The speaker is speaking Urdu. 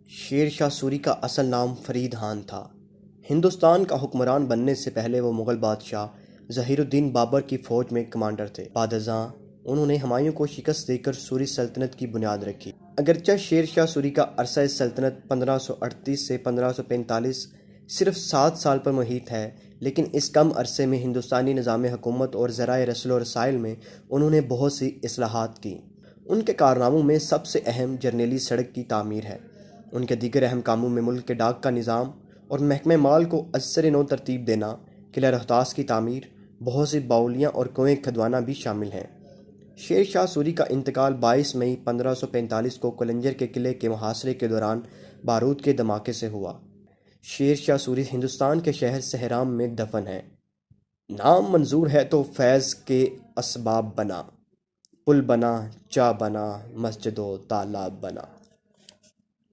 شیر شاہ سوری کا اصل نام فرید خان تھا۔ ہندوستان کا حکمران بننے سے پہلے وہ مغل بادشاہ ظہیر الدین بابر کی فوج میں کمانڈر تھے۔ بعد ازاں انہوں نے ہمایوں کو شکست دے کر سوری سلطنت کی بنیاد رکھی۔ اگرچہ شیر شاہ سوری کا عرصہ سلطنت 1538 سے 1545 صرف 7 سال پر محیط ہے، لیکن اس کم عرصے میں ہندوستانی نظام حکومت اور ذرائع رسل و رسائل میں انہوں نے بہت سی اصلاحات کی۔ ان کے کارناموں میں سب سے اہم جرنیلی سڑک کی تعمیر ہے۔ ان کے دیگر اہم کاموں میں ملک کے ڈاک کا نظام اور محکمہ مال کو ازسر نو ترتیب دینا، قلعہ روہتاس کی تعمیر، بہت سی باولیاں اور کنویں کھدوانا بھی شامل ہیں۔ شیر شاہ سوری کا انتقال 22 مئی 1545 کو قلنجر کے قلعے کے محاصرے کے دوران بارود کے دھماکے سے ہوا۔ شیر شاہ سوری ہندوستان کے شہر سہرام میں دفن ہے۔ نام منظور ہے تو فیض کے اسباب بنا، پل بنا، چاہ بنا، مسجد و تالاب بنا۔